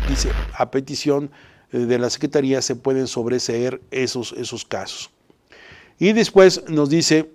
Dice, a petición de la Secretaría se pueden sobreseer esos casos. Y después nos dice,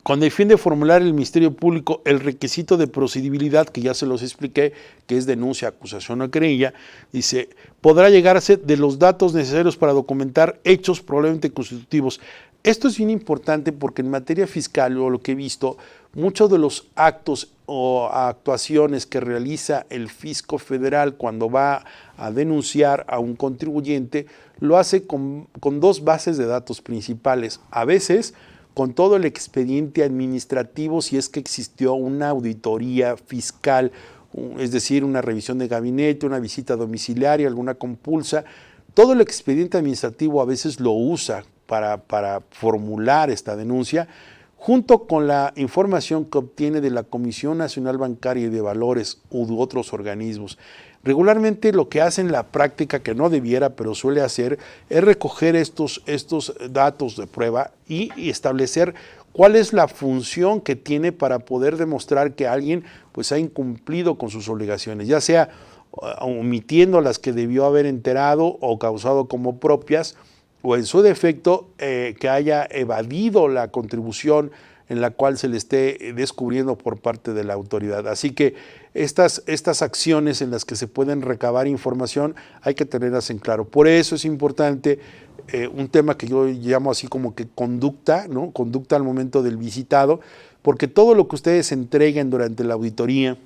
con el fin de formular el Ministerio Público el requisito de procedibilidad, que ya se los expliqué, que es denuncia, acusación o querella, dice, podrá llegarse de los datos necesarios para documentar hechos probablemente constitutivos. Esto es bien importante porque en materia fiscal, o lo que he visto, muchos de los actos o actuaciones que realiza el fisco federal cuando va a denunciar a un contribuyente, lo hace con dos bases de datos principales. A veces, con todo el expediente administrativo, si es que existió una auditoría fiscal, es decir, una revisión de gabinete, una visita domiciliaria, alguna compulsa, todo el expediente administrativo a veces lo usa para formular esta denuncia, junto con la información que obtiene de la Comisión Nacional Bancaria y de Valores u otros organismos. Regularmente lo que hace en la práctica, que no debiera, pero suele hacer, es recoger estos datos de prueba y establecer cuál es la función que tiene para poder demostrar que alguien pues, ha incumplido con sus obligaciones, ya sea omitiendo las que debió haber enterado o causado como propias, o en su defecto que haya evadido la contribución en la cual se le esté descubriendo por parte de la autoridad. Así que estas acciones en las que se pueden recabar información hay que tenerlas en claro. Por eso es importante un tema que yo llamo así como que conducta, ¿no? Conducta al momento del visitado, porque todo lo que ustedes entreguen durante la auditoría,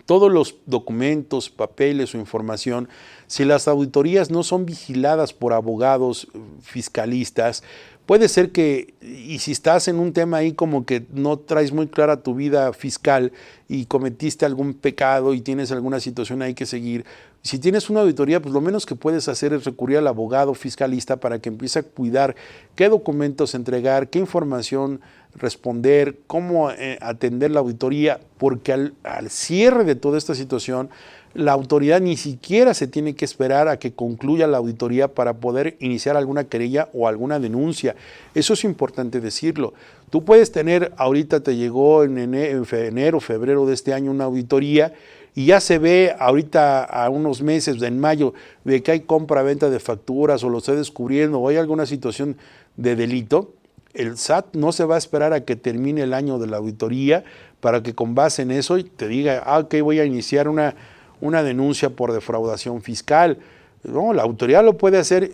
todos los documentos, papeles o información, si las auditorías no son vigiladas por abogados fiscalistas, puede ser que, y si estás en un tema ahí como que no traes muy clara tu vida fiscal y cometiste algún pecado y tienes alguna situación ahí que seguir, si tienes una auditoría, pues lo menos que puedes hacer es recurrir al abogado fiscalista para que empiece a cuidar qué documentos entregar, qué información responder, cómo atender la auditoría, porque al cierre de toda esta situación, la autoridad ni siquiera se tiene que esperar a que concluya la auditoría para poder iniciar alguna querella o alguna denuncia. Eso es importante decirlo. Tú puedes tener, ahorita te llegó en enero, febrero de este año una auditoría y ya se ve ahorita a unos meses, en mayo, de que hay compra-venta de facturas o lo está descubriendo o hay alguna situación de delito. El SAT no se va a esperar a que termine el año de la auditoría para que con base en eso te diga, ok, voy a iniciar una denuncia por defraudación fiscal. No, la autoridad lo puede hacer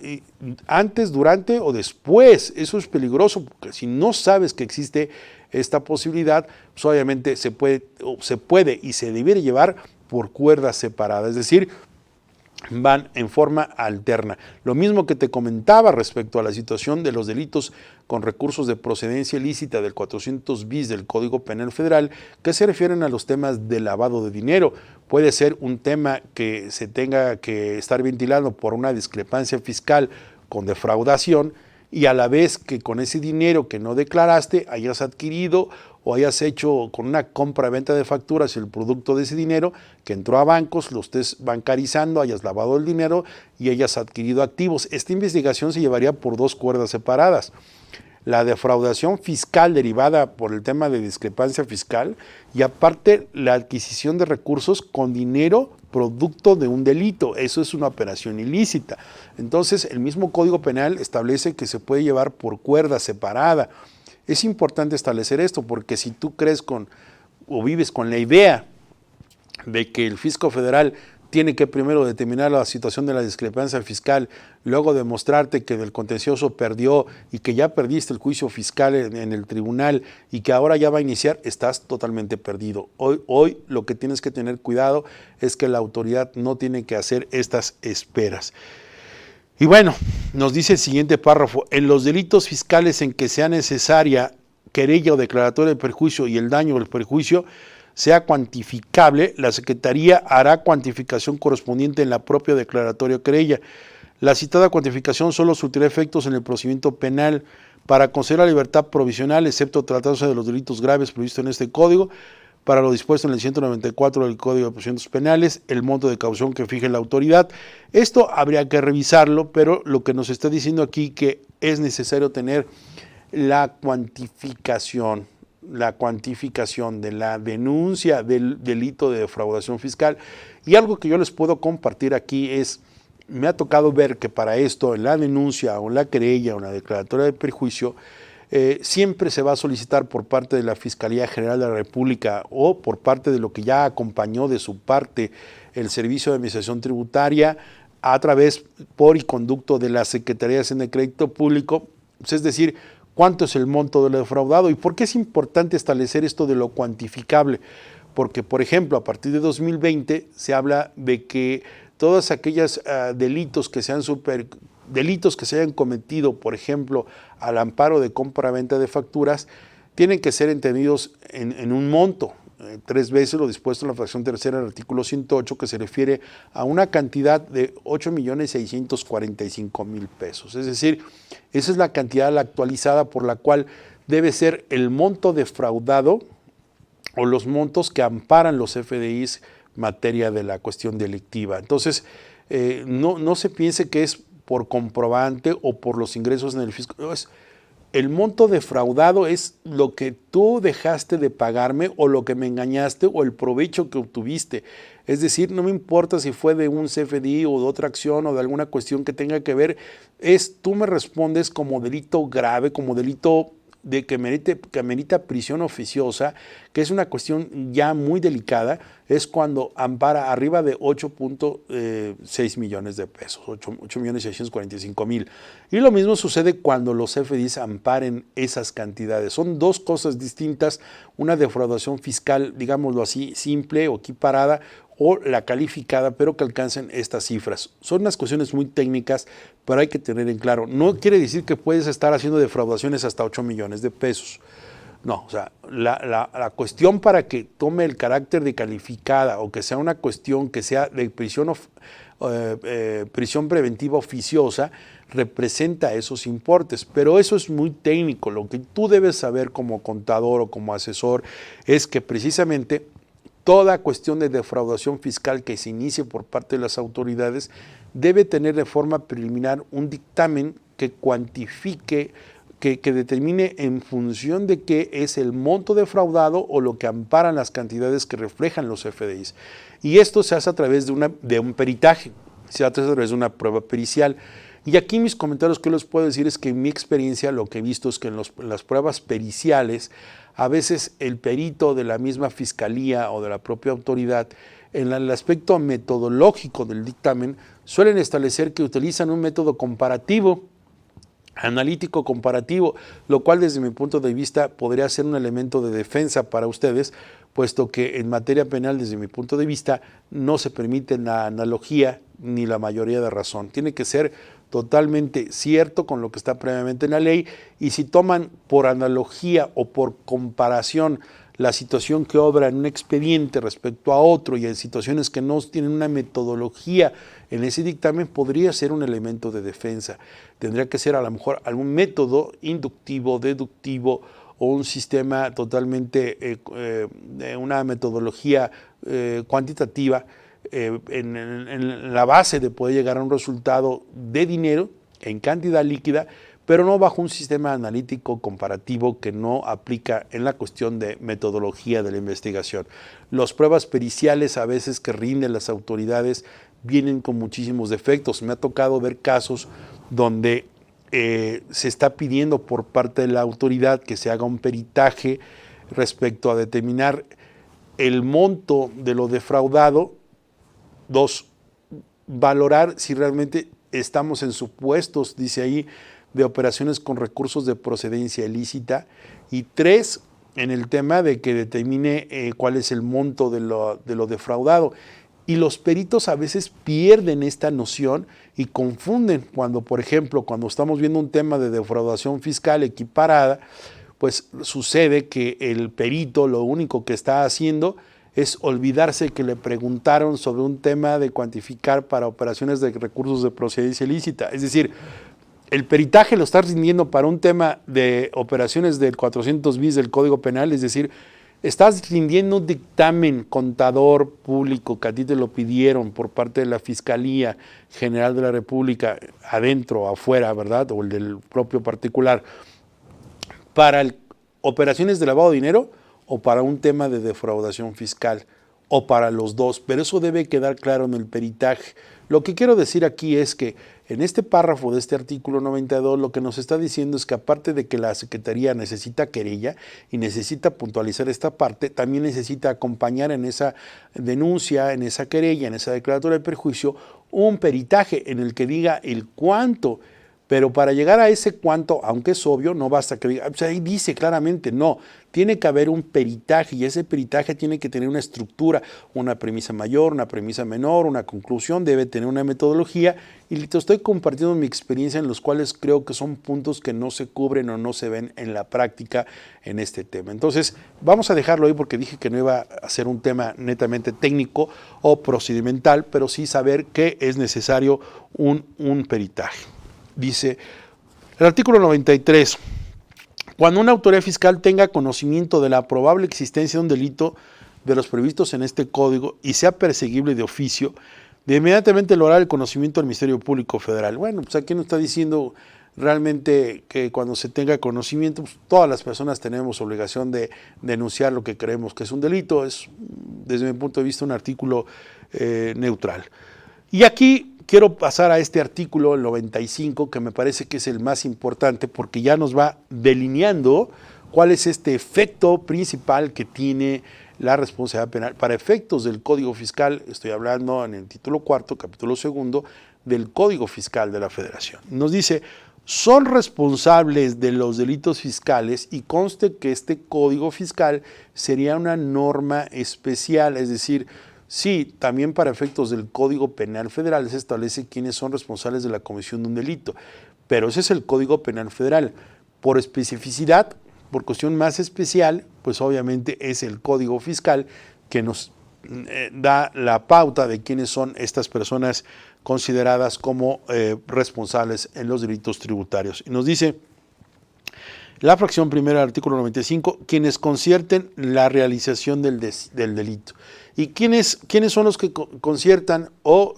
antes, durante o después. Eso es peligroso porque si no sabes que existe esta posibilidad, pues obviamente se puede y se debe llevar por cuerdas separadas, es decir, van en forma alterna. Lo mismo que te comentaba respecto a la situación de los delitos con recursos de procedencia ilícita del 400 bis del Código Penal Federal, que se refieren a los temas de lavado de dinero. Puede ser un tema que se tenga que estar ventilando por una discrepancia fiscal con defraudación y a la vez que con ese dinero que no declaraste hayas adquirido o hayas hecho con una compra-venta de facturas el producto de ese dinero que entró a bancos, lo estés bancarizando, hayas lavado el dinero y hayas adquirido activos. Esta investigación se llevaría por dos cuerdas separadas. La defraudación fiscal derivada por el tema de discrepancia fiscal y aparte la adquisición de recursos con dinero producto de un delito. Eso es una operación ilícita. Entonces, el mismo Código Penal establece que se puede llevar por cuerda separada. Es importante establecer esto porque si tú crees o vives con la idea de que el fisco federal tiene que primero determinar la situación de la discrepancia fiscal, luego demostrarte que del contencioso perdió y que ya perdiste el juicio fiscal en el tribunal y que ahora ya va a iniciar, estás totalmente perdido. Hoy lo que tienes que tener cuidado es que la autoridad no tiene que hacer estas esperas. Y bueno, nos dice el siguiente párrafo, en los delitos fiscales en que sea necesaria querella o declaratoria de perjuicio y el daño o el perjuicio sea cuantificable, la Secretaría hará cuantificación correspondiente en la propia declaratoria o querella. La citada cuantificación solo surtirá efectos en el procedimiento penal para conceder la libertad provisional, excepto tratándose de los delitos graves previstos en este código, para lo dispuesto en el 194 del Código de Procedimientos Penales, el monto de caución que fije la autoridad. Esto habría que revisarlo, pero lo que nos está diciendo aquí que es necesario tener la cuantificación. la cuantificación de la denuncia del delito de defraudación fiscal. Y algo que yo les puedo compartir aquí es, me ha tocado ver que para esto, en la denuncia o en la querella o en la declaratoria de perjuicio, siempre se va a solicitar por parte de la Fiscalía General de la República o por parte de lo que ya acompañó de su parte el Servicio de Administración Tributaria a través por y conducto de la Secretaría de Hacienda y Crédito Público, pues es decir, cuánto es el monto de lo defraudado. ¿Y por qué es importante establecer esto de lo cuantificable? Porque, por ejemplo, a partir de 2020 se habla de que todas aquellas delitos que sean delitos que se hayan cometido, por ejemplo, al amparo de compra-venta de facturas, tienen que ser entendidos en un monto, 3 veces lo dispuesto en la fracción tercera del artículo 108, que se refiere a una cantidad de 8.645.000 pesos. Es decir, esa es la cantidad actualizada por la cual debe ser el monto defraudado o los montos que amparan los FDIs en materia de la cuestión delictiva. Entonces, no se piense que es por comprobante o por los ingresos en el fisco. No, el monto defraudado es lo que tú dejaste de pagarme o lo que me engañaste o el provecho que obtuviste. Es decir, no me importa si fue de un CFDI o de otra acción o de alguna cuestión que tenga que ver, tú me respondes como delito grave, como delito que amerita prisión oficiosa, que es una cuestión ya muy delicada, es cuando ampara arriba de 8.6 millones de pesos, 8.645.000. Y lo mismo sucede cuando los FDIs amparen esas cantidades. Son dos cosas distintas, una defraudación fiscal, digámoslo así, simple o equiparada, o la calificada, pero que alcancen estas cifras. Son unas cuestiones muy técnicas, pero hay que tener en claro. No quiere decir que puedes estar haciendo defraudaciones hasta 8 millones de pesos. No, o sea, la cuestión para que tome el carácter de calificada o que sea una cuestión que sea de prisión preventiva oficiosa, representa esos importes, pero eso es muy técnico. Lo que tú debes saber como contador o como asesor es que precisamente toda cuestión de defraudación fiscal que se inicie por parte de las autoridades debe tener de forma preliminar un dictamen que cuantifique, que determine en función de qué es el monto defraudado o lo que amparan las cantidades que reflejan los FDIs. Y esto se hace a través de un peritaje, se hace a través de una prueba pericial. Y aquí mis comentarios que les puedo decir es que en mi experiencia lo que he visto es que en las pruebas periciales a veces el perito de la misma fiscalía o de la propia autoridad, en el aspecto metodológico del dictamen, suelen establecer que utilizan un método comparativo, analítico comparativo, lo cual desde mi punto de vista podría ser un elemento de defensa para ustedes, puesto que en materia penal, desde mi punto de vista, no se permite la analogía ni la mayoría de razón. Tiene que ser totalmente cierto con lo que está previamente en la ley, y si toman por analogía o por comparación la situación que obra en un expediente respecto a otro y en situaciones que no tienen una metodología en ese dictamen, podría ser un elemento de defensa. Tendría que ser a lo mejor algún método inductivo, deductivo o un sistema totalmente, una metodología cuantitativa en la base de poder llegar a un resultado de dinero en cantidad líquida, pero no bajo un sistema analítico comparativo que no aplica en la cuestión de metodología de la investigación. Las pruebas periciales a veces que rinden las autoridades vienen con muchísimos defectos. Me ha tocado ver casos donde se está pidiendo por parte de la autoridad que se haga un peritaje respecto a determinar el monto de lo defraudado. 2, valorar si realmente estamos en supuestos, dice ahí, de operaciones con recursos de procedencia ilícita. Y 3, en el tema de que determine cuál es el monto de lo defraudado. Y los peritos a veces pierden esta noción y confunden cuando, por ejemplo, cuando estamos viendo un tema de defraudación fiscal equiparada, pues sucede que el perito lo único que está haciendo es olvidarse que le preguntaron sobre un tema de cuantificar para operaciones de recursos de procedencia ilícita. Es decir, el peritaje lo está rindiendo para un tema de operaciones del 400 bis del Código Penal, es decir, estás rindiendo un dictamen contador público que a ti te lo pidieron por parte de la Fiscalía General de la República, adentro o afuera, ¿verdad? O el del propio particular, para operaciones de lavado de dinero o para un tema de defraudación fiscal, o para los dos, pero eso debe quedar claro en el peritaje. Lo que quiero decir aquí es que en este párrafo de este artículo 92 lo que nos está diciendo es que aparte de que la Secretaría necesita querella y necesita puntualizar esta parte, también necesita acompañar en esa denuncia, en esa querella, en esa declaratoria de perjuicio, un peritaje en el que diga el cuánto. Pero para llegar a ese cuánto, aunque es obvio, no basta que diga, o sea, ahí dice claramente, no, tiene que haber un peritaje y ese peritaje tiene que tener una estructura, una premisa mayor, una premisa menor, una conclusión, debe tener una metodología y te estoy compartiendo mi experiencia en los cuales creo que son puntos que no se cubren o no se ven en la práctica en este tema. Entonces, vamos a dejarlo ahí porque dije que no iba a ser un tema netamente técnico o procedimental, pero sí saber que es necesario un peritaje. Dice el artículo 93, cuando una autoridad fiscal tenga conocimiento de la probable existencia de un delito de los previstos en este código y sea perseguible de oficio, de inmediatamente lograr el conocimiento del Ministerio Público Federal. Bueno, pues aquí nos está diciendo realmente que cuando se tenga conocimiento, pues todas las personas tenemos obligación de denunciar lo que creemos que es un delito. Es, desde mi punto de vista, un artículo neutral. Y aquí quiero pasar a este artículo, el 95, que me parece que es el más importante porque ya nos va delineando cuál es este efecto principal que tiene la responsabilidad penal. Para efectos del Código Fiscal, estoy hablando en el título 4, capítulo 2, del Código Fiscal de la Federación. Nos dice, son responsables de los delitos fiscales y conste que este Código Fiscal sería una norma especial, es decir, sí, también para efectos del Código Penal Federal se establece quiénes son responsables de la comisión de un delito, pero ese es el Código Penal Federal. Por especificidad, por cuestión más especial, pues obviamente es el Código Fiscal que nos da la pauta de quiénes son estas personas consideradas como responsables en los delitos tributarios. Y nos dice la fracción primera del artículo 95, quienes concierten la realización del delito. ¿Y quiénes son los que conciertan o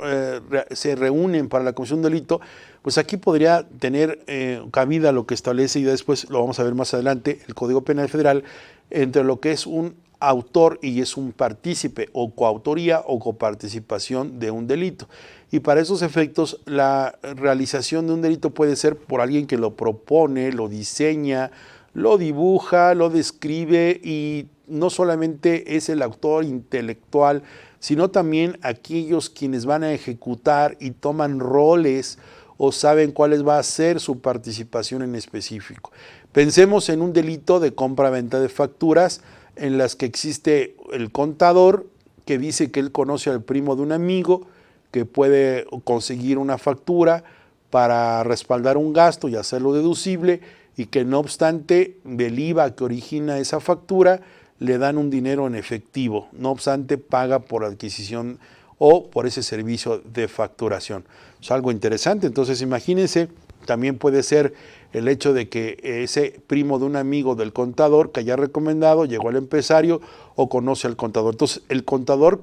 se reúnen para la comisión de un delito? Pues aquí podría tener cabida lo que establece, y después lo vamos a ver más adelante, el Código Penal Federal, entre lo que es un autor y es un partícipe, o coautoría o coparticipación de un delito. Y para esos efectos, la realización de un delito puede ser por alguien que lo propone, lo diseña, lo dibuja, lo describe, y no solamente es el autor intelectual, sino también aquellos quienes van a ejecutar y toman roles o saben cuál va a ser su participación en específico. Pensemos en un delito de compra-venta de facturas en las que existe el contador que dice que él conoce al primo de un amigo que puede conseguir una factura para respaldar un gasto y hacerlo deducible, y que no obstante del IVA que origina esa factura le dan un dinero en efectivo, no obstante paga por adquisición o por ese servicio de facturación. Es algo interesante. Entonces imagínense, también puede ser el hecho de que ese primo de un amigo del contador que haya recomendado llegó al empresario o conoce al contador. Entonces el contador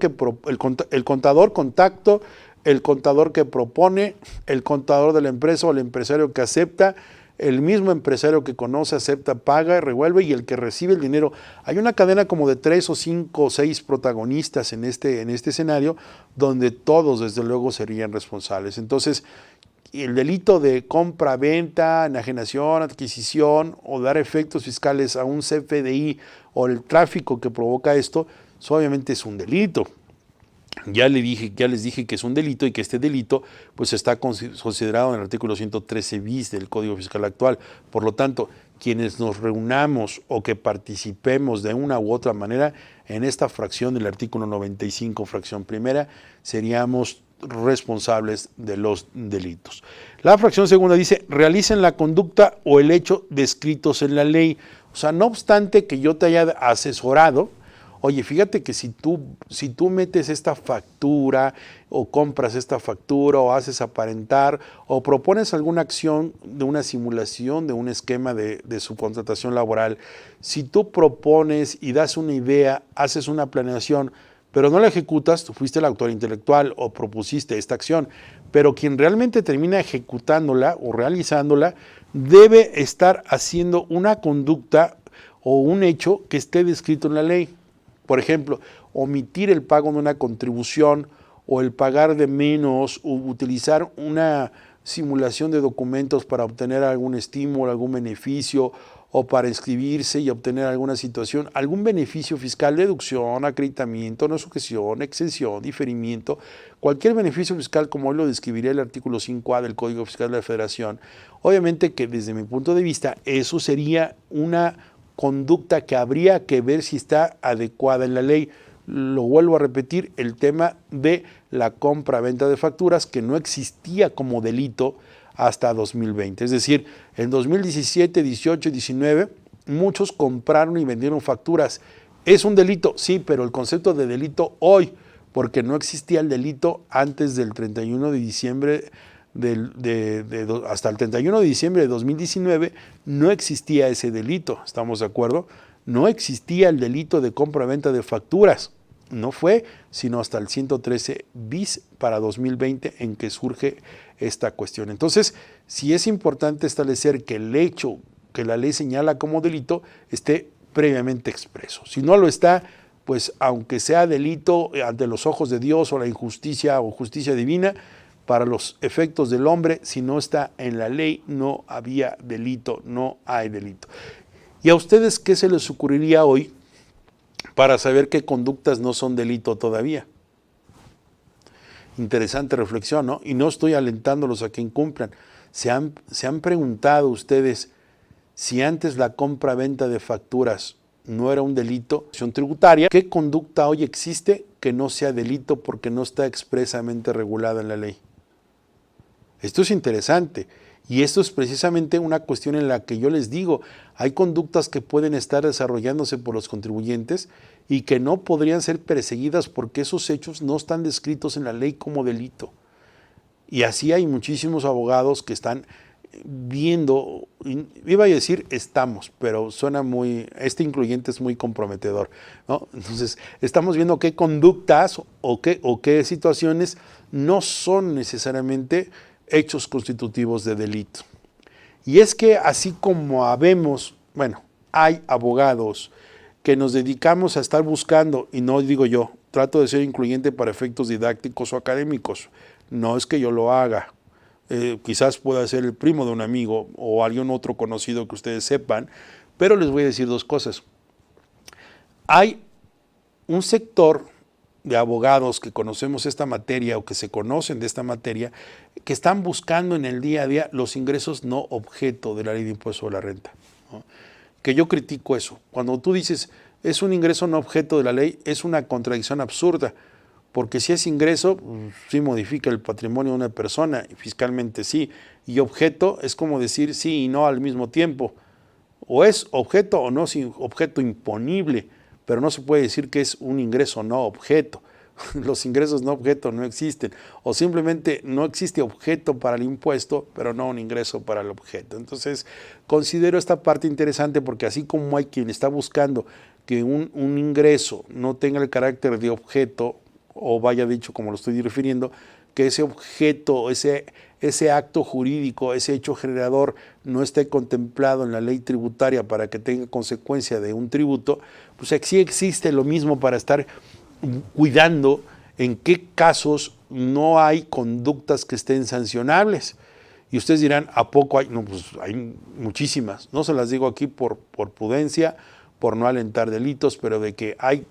contacto, el contador que propone, el contador de la empresa o el empresario que acepta, el mismo empresario que conoce, acepta, paga, revuelve, y el que recibe el dinero. Hay una cadena como de 3 o 5 o 6 protagonistas en este escenario, donde todos desde luego serían responsables. Entonces, el delito de compra, venta, enajenación, adquisición o dar efectos fiscales a un CFDI o el tráfico que provoca esto, obviamente es un delito. Ya les dije que es un delito y que este delito pues está considerado en el artículo 113 bis del Código Fiscal actual. Por lo tanto, quienes nos reunamos o que participemos de una u otra manera en esta fracción del artículo 95, fracción primera, seríamos responsables de los delitos. La fracción segunda dice, realicen la conducta o el hecho descritos en la ley. O sea, no obstante que yo te haya asesorado, oye, fíjate que si tú metes esta factura o compras esta factura o haces aparentar o propones alguna acción de una simulación de un esquema de subcontratación laboral, si tú propones y das una idea, haces una planeación, pero no la ejecutas, tú fuiste el autor intelectual o propusiste esta acción, pero quien realmente termina ejecutándola o realizándola debe estar haciendo una conducta o un hecho que esté descrito en la ley. Por ejemplo, omitir el pago de una contribución o el pagar de menos o utilizar una simulación de documentos para obtener algún estímulo, algún beneficio o para inscribirse y obtener alguna situación, algún beneficio fiscal, deducción, acreditamiento, no sujeción, exención, diferimiento, cualquier beneficio fiscal como hoy lo describiría el artículo 5A del Código Fiscal de la Federación. Obviamente que desde mi punto de vista eso sería una conducta que habría que ver si está adecuada en la ley. Lo vuelvo a repetir, el tema de la compra-venta de facturas que no existía como delito hasta 2020. Es decir, en 2017, 18 y 19, muchos compraron y vendieron facturas. ¿Es un delito? Sí, pero el concepto de delito hoy, porque no existía el delito antes del 31 de diciembre hasta el 31 de diciembre de 2019 no existía ese delito, ¿estamos de acuerdo? No existía el delito de compra-venta de facturas, no fue sino hasta el 113 bis para 2020 en que surge esta cuestión. Entonces, sí es importante establecer que el hecho que la ley señala como delito esté previamente expreso. Si no lo está, pues aunque sea delito ante los ojos de Dios o la injusticia o justicia divina, para los efectos del hombre, si no está en la ley, no había delito, no hay delito. ¿Y a ustedes qué se les ocurriría hoy para saber qué conductas no son delito todavía? Interesante reflexión, ¿no? Y no estoy alentándolos a que incumplan. ¿Se han preguntado ustedes si antes la compra-venta de facturas no era un delito, acción tributaria, qué conducta hoy existe que no sea delito porque no está expresamente regulada en la ley? Esto es interesante y esto es precisamente una cuestión en la que yo les digo, hay conductas que pueden estar desarrollándose por los contribuyentes y que no podrían ser perseguidas porque esos hechos no están descritos en la ley como delito. Y así hay muchísimos abogados que están viendo, iba a decir estamos, pero suena muy, este incluyente es muy comprometedor, ¿no? Entonces, estamos viendo qué conductas o qué situaciones no son necesariamente hechos constitutivos de delito. Y es que así como habemos, bueno, hay abogados que nos dedicamos a estar buscando, y no digo yo, trato de ser incluyente para efectos didácticos o académicos, no es que yo lo haga, quizás pueda ser el primo de un amigo o alguien otro conocido que ustedes sepan, pero les voy a decir dos cosas. Hay un sector de abogados que conocemos esta materia o que se conocen de esta materia, que están buscando en el día a día los ingresos no objeto de la ley de impuesto a la renta, ¿no? Que yo critico eso. Cuando tú dices es un ingreso no objeto de la ley, es una contradicción absurda, porque si es ingreso, sí modifica el patrimonio de una persona, y fiscalmente sí, y objeto es como decir sí y no al mismo tiempo, o es objeto o no es objeto imponible, pero no se puede decir que es un ingreso no objeto. Los ingresos no objeto no existen, o simplemente no existe objeto para el impuesto, pero no un ingreso para el objeto. Entonces, considero esta parte interesante porque así como hay quien está buscando que un ingreso no tenga el carácter de objeto, o vaya dicho como lo estoy refiriendo, que ese objeto, ese acto jurídico, ese hecho generador no esté contemplado en la ley tributaria para que tenga consecuencia de un tributo, pues sí existe lo mismo para estar cuidando en qué casos no hay conductas que estén sancionables. Y ustedes dirán, ¿a poco hay? No, pues hay muchísimas. No se las digo aquí por prudencia, por no alentar delitos, pero de que hay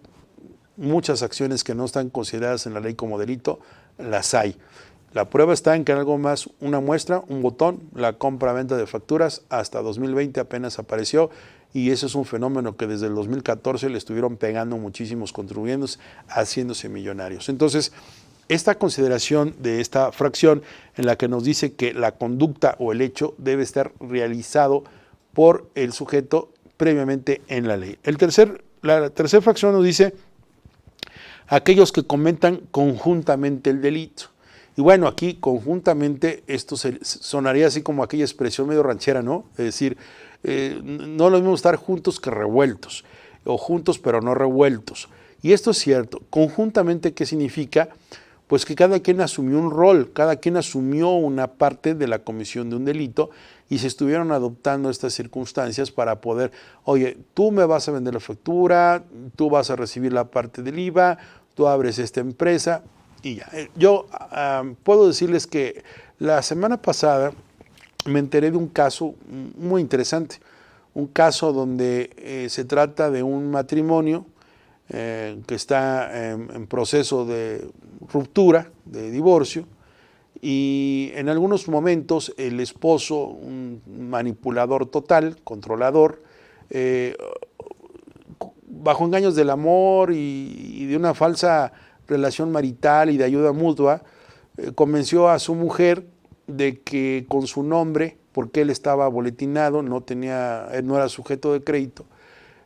muchas acciones que no están consideradas en la ley como delito, las hay. La prueba está en que algo más, una muestra, un botón, la compra-venta de facturas, hasta 2020 apenas apareció, y eso es un fenómeno que desde el 2014 le estuvieron pegando muchísimos contribuyentes, haciéndose millonarios. Entonces, esta consideración de esta fracción en la que nos dice que la conducta o el hecho debe estar realizado por el sujeto previamente en la ley. La tercera fracción nos dice aquellos que cometan conjuntamente el delito. Y bueno, aquí conjuntamente esto sonaría así como aquella expresión medio ranchera, ¿no? Es decir, no lo mismo estar juntos que revueltos, o juntos pero no revueltos. Y esto es cierto. Conjuntamente, ¿qué significa? pues que cada quien asumió un rol, cada quien asumió una parte de la comisión de un delito y se estuvieron adoptando estas circunstancias para poder, oye, tú me vas a vender la factura, tú vas a recibir la parte del IVA, tú abres esta empresa y ya. Yo puedo decirles que la semana pasada me enteré de un caso muy interesante, un caso donde se trata de un matrimonio que está en proceso de ruptura, de divorcio, y en algunos momentos el esposo, un manipulador total, controlador, bajo engaños del amor y de una falsa relación marital y de ayuda mutua, convenció a su mujer de que con su nombre, porque él estaba boletinado, él no era sujeto de crédito,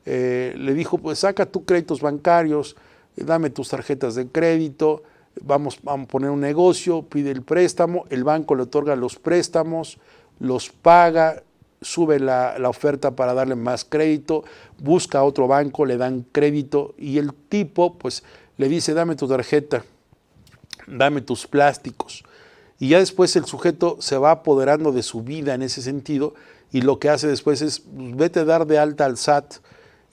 le dijo, pues saca tus créditos bancarios, dame tus tarjetas de crédito, vamos a poner un negocio, pide el préstamo, el banco le otorga los préstamos, los paga, sube la oferta para darle más crédito, busca a otro banco, le dan crédito y el tipo pues le dice, dame tu tarjeta, dame tus plásticos. Y ya después el sujeto se va apoderando de su vida en ese sentido y lo que hace después es, pues, vete a dar de alta al SAT.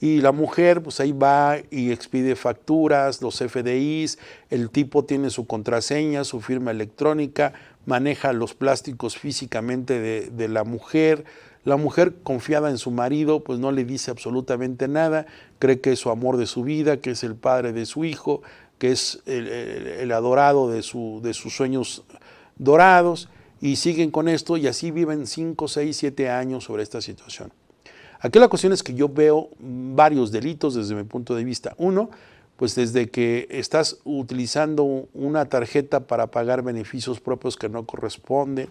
Y la mujer, pues ahí va y expide facturas, los FDIs, el tipo tiene su contraseña, su firma electrónica, maneja los plásticos físicamente de la mujer confiada en su marido, pues no le dice absolutamente nada, cree que es su amor de su vida, que es el padre de su hijo, que es el adorado de sus sueños dorados, y siguen con esto y así viven 5, 6, 7 años sobre esta situación. Aquí la cuestión es que yo veo varios delitos desde mi punto de vista. Uno, pues desde que estás utilizando una tarjeta para pagar beneficios propios que no corresponden.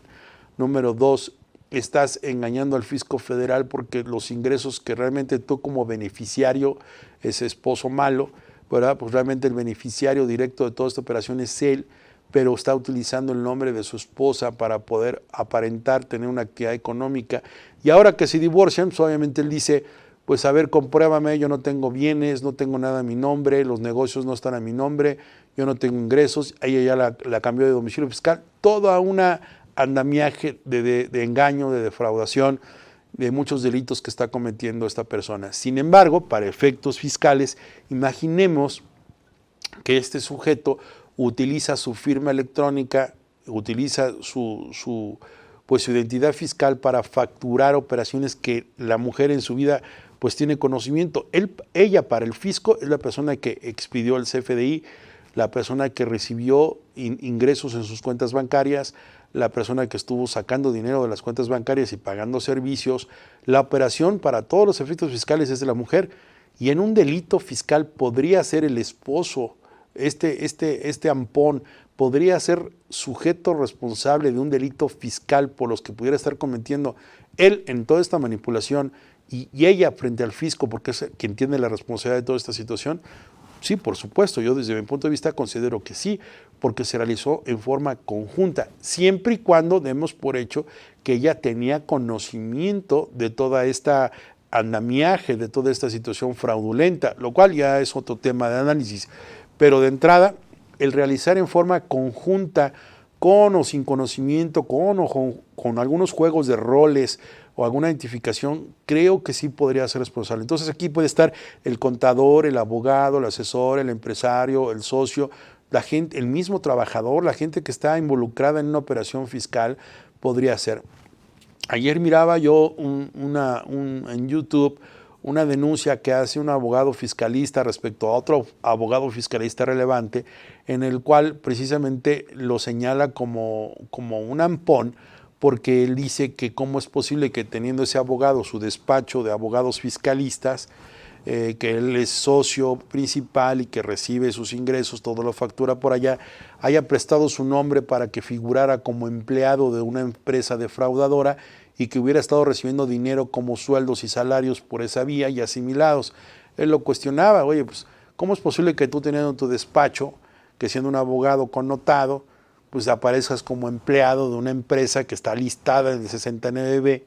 Número 2, estás engañando al fisco federal porque los ingresos que realmente tú como beneficiario, ese esposo malo, ¿verdad? Pues realmente el beneficiario directo de toda esta operación es él, pero está utilizando el nombre de su esposa para poder aparentar tener una actividad económica. Y ahora que se divorcian, pues obviamente él dice, pues a ver, compruébame, yo no tengo bienes, no tengo nada a mi nombre, los negocios no están a mi nombre, yo no tengo ingresos, ella ya la cambió de domicilio fiscal, toda una andamiaje de engaño, de defraudación, de muchos delitos que está cometiendo esta persona. Sin embargo, para efectos fiscales, imaginemos que este sujeto utiliza su firma electrónica, utiliza su identidad fiscal para facturar operaciones que la mujer en su vida pues tiene conocimiento. Ella para el fisco es la persona que expidió el CFDI, la persona que recibió ingresos en sus cuentas bancarias, la persona que estuvo sacando dinero de las cuentas bancarias y pagando servicios. La operación para todos los efectos fiscales es de la mujer y en un delito fiscal podría ser el esposo. Este ampón podría ser sujeto responsable de un delito fiscal por los que pudiera estar cometiendo él en toda esta manipulación y ella frente al fisco, porque es quien tiene la responsabilidad de toda esta situación. Sí, por supuesto, yo desde mi punto de vista considero que sí, porque se realizó en forma conjunta, siempre y cuando demos por hecho que ella tenía conocimiento de toda esta andamiaje, de toda esta situación fraudulenta, lo cual ya es otro tema de análisis. Pero de entrada, el realizar en forma conjunta, con o sin conocimiento, con algunos juegos de roles o alguna identificación, creo que sí podría ser responsable. Entonces aquí puede estar el contador, el abogado, el asesor, el empresario, el socio, la gente, el mismo trabajador, la gente que está involucrada en una operación fiscal podría ser. Ayer miraba yo en YouTube una denuncia que hace un abogado fiscalista respecto a otro abogado fiscalista relevante, en el cual precisamente lo señala como un ampón, porque él dice que cómo es posible que teniendo ese abogado su despacho de abogados fiscalistas, que él es socio principal y que recibe sus ingresos, todo lo factura por allá, haya prestado su nombre para que figurara como empleado de una empresa defraudadora y que hubiera estado recibiendo dinero como sueldos y salarios por esa vía y asimilados. Él lo cuestionaba, oye, pues, ¿cómo es posible que tú teniendo tu despacho, que siendo un abogado connotado, pues aparezcas como empleado de una empresa que está listada en el 69B?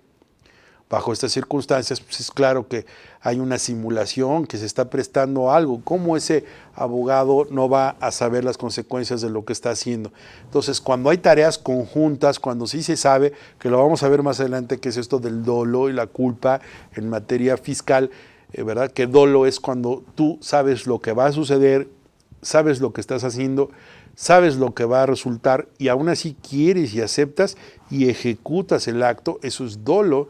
Bajo estas circunstancias, pues es claro que hay una simulación, que se está prestando algo. ¿Cómo ese abogado no va a saber las consecuencias de lo que está haciendo? Entonces, cuando hay tareas conjuntas, cuando sí se sabe, que lo vamos a ver más adelante, que es esto del dolo y la culpa en materia fiscal, ¿verdad? Que dolo es cuando tú sabes lo que va a suceder, sabes lo que estás haciendo, sabes lo que va a resultar y aún así quieres y aceptas y ejecutas el acto. Eso es dolo.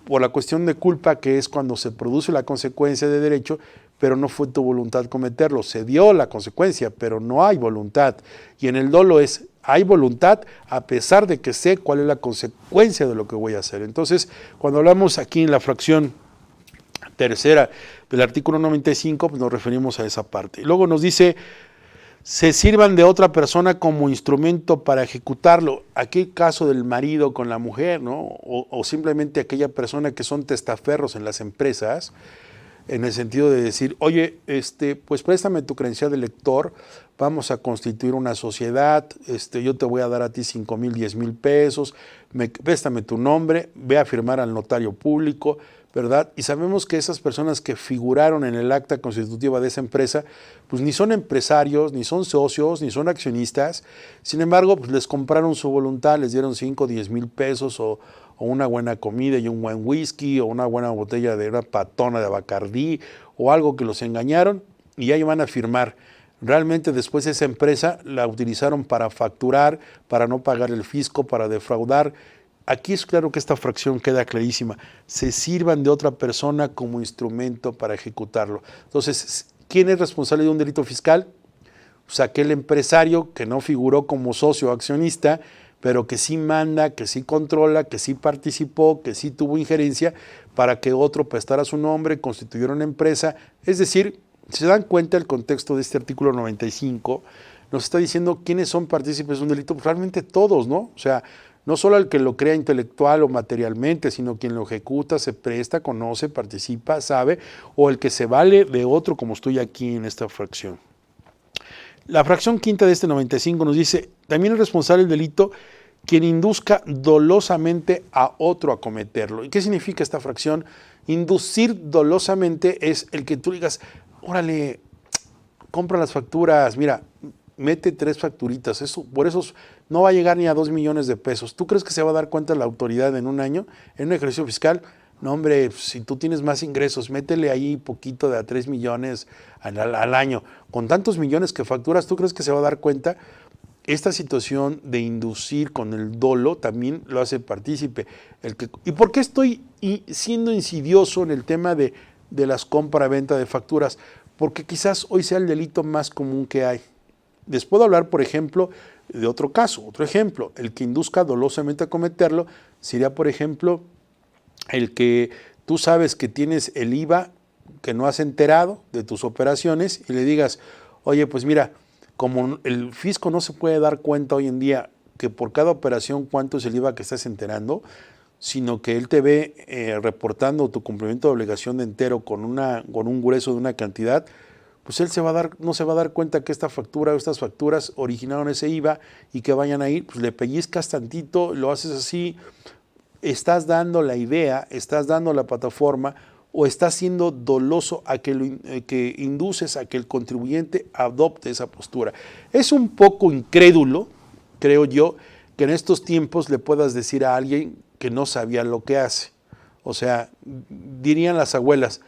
Por la cuestión de culpa, que es cuando se produce la consecuencia de derecho, pero no fue tu voluntad cometerlo. Se dio la consecuencia, pero no hay voluntad. Y en el dolo hay voluntad a pesar de que sé cuál es la consecuencia de lo que voy a hacer. Entonces, cuando hablamos aquí en la fracción tercera del artículo 95, pues nos referimos a esa parte. Y luego nos dice, se sirvan de otra persona como instrumento para ejecutarlo. Aquí caso del marido con la mujer, ¿no? O simplemente aquella persona que son testaferros en las empresas, en el sentido de decir, oye, pues préstame tu credencial de lector, vamos a constituir una sociedad, yo te voy a dar a ti 5,000, 10,000 pesos, préstame tu nombre, ve a firmar al notario público, ¿verdad? Y sabemos que esas personas que figuraron en el acta constitutiva de esa empresa, pues ni son empresarios, ni son socios, ni son accionistas. Sin embargo, pues les compraron su voluntad, les dieron 5, 10,000 pesos o una buena comida y un buen whisky o una buena botella de una patona de Bacardí o algo que los engañaron y ya iban a firmar. Realmente después esa empresa la utilizaron para facturar, para no pagar el fisco, para defraudar. Aquí es claro que esta fracción queda clarísima. Se sirvan de otra persona como instrumento para ejecutarlo. Entonces, ¿quién es responsable de un delito fiscal? Pues aquel empresario que no figuró como socio o accionista, pero que sí manda, que sí controla, que sí participó, que sí tuvo injerencia para que otro prestara su nombre, constituyera una empresa. Es decir, si se dan cuenta el contexto de este artículo 95, nos está diciendo quiénes son partícipes de un delito, pues realmente todos, ¿no? O sea, no solo el que lo crea intelectual o materialmente, sino quien lo ejecuta, se presta, conoce, participa, sabe, o el que se vale de otro, como estoy aquí en esta fracción. La fracción quinta de este 95 nos dice, también es responsable del delito quien induzca dolosamente a otro a cometerlo. ¿Y qué significa esta fracción? Inducir dolosamente es el que tú digas, órale, compra las facturas, mira, mete 3 facturitas, eso, por eso no va a llegar ni a 2 millones de pesos. ¿Tú crees que se va a dar cuenta la autoridad en un año, en un ejercicio fiscal? No, hombre, si tú tienes más ingresos, métele ahí poquito de a 3 millones al año. Con tantos millones que facturas, ¿tú crees que se va a dar cuenta? Esta situación de inducir con el dolo también lo hace partícipe. ¿Y por qué estoy siendo insidioso en el tema de las compra-venta de facturas? Porque quizás hoy sea el delito más común que hay. Les puedo hablar, por ejemplo, de otro caso, otro ejemplo. El que induzca dolosamente a cometerlo sería, por ejemplo, el que tú sabes que tienes el IVA que no has enterado de tus operaciones y le digas, oye, pues mira, como el fisco no se puede dar cuenta hoy en día que por cada operación cuánto es el IVA que estás enterando, sino que él te ve reportando tu cumplimiento de obligación de entero con un grueso de una cantidad, pues él no se va a dar cuenta que esta factura o estas facturas originaron ese IVA y que vayan a ir, pues le pellizcas tantito, lo haces así, estás dando la idea, estás dando la plataforma o estás siendo doloso a que induces a que el contribuyente adopte esa postura. Es un poco incrédulo, creo yo, que en estos tiempos le puedas decir a alguien que no sabía lo que hace. O sea, dirían las abuelas,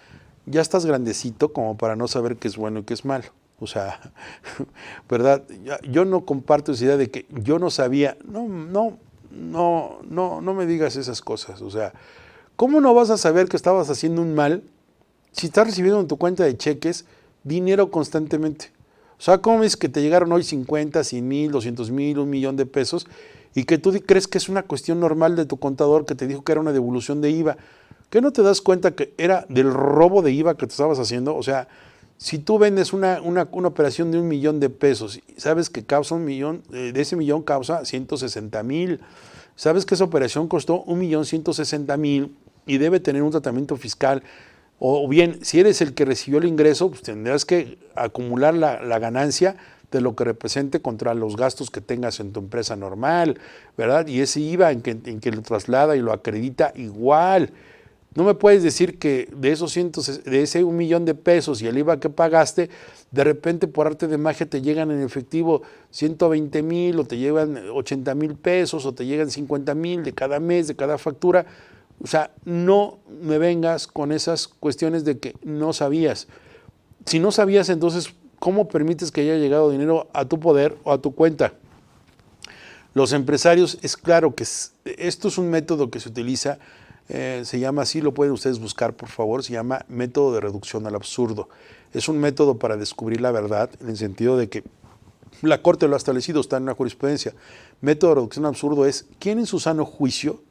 ya estás grandecito como para no saber qué es bueno y qué es malo. O sea, ¿verdad? Yo no comparto esa idea de que yo no sabía. No me digas esas cosas. O sea, ¿cómo no vas a saber que estabas haciendo un mal si estás recibiendo en tu cuenta de cheques dinero constantemente? O sea, ¿cómo es que te llegaron hoy 50, 100,000, 200,000, 1,000,000 de pesos y que tú crees que es una cuestión normal de tu contador que te dijo que era una devolución de IVA? ¿Qué no te das cuenta que era del robo de IVA que te estabas haciendo? O sea, si tú vendes una operación de 1,000,000 de pesos y sabes que causa 1,000,000, de ese millón causa 160,000, sabes que esa operación costó 1,160,000 y debe tener un tratamiento fiscal, o bien, si eres el que recibió el ingreso, pues tendrás que acumular la ganancia de lo que represente contra los gastos que tengas en tu empresa normal, ¿verdad? Y ese IVA en que lo traslada y lo acredita igual. No me puedes decir que de de ese 1,000,000 de pesos y el IVA que pagaste, de repente por arte de magia te llegan en efectivo 120,000 o te llegan 80,000 pesos o te llegan 50,000 de cada mes, de cada factura. O sea, no me vengas con esas cuestiones de que no sabías. Si no sabías, entonces, ¿cómo permites que haya llegado dinero a tu poder o a tu cuenta? Los empresarios, es claro que esto es un método que se utiliza, se llama así, lo pueden ustedes buscar por favor, se llama método de reducción al absurdo. Es un método para descubrir la verdad en el sentido de que la Corte lo ha establecido, está en una jurisprudencia. Método de reducción al absurdo es quién en su sano juicio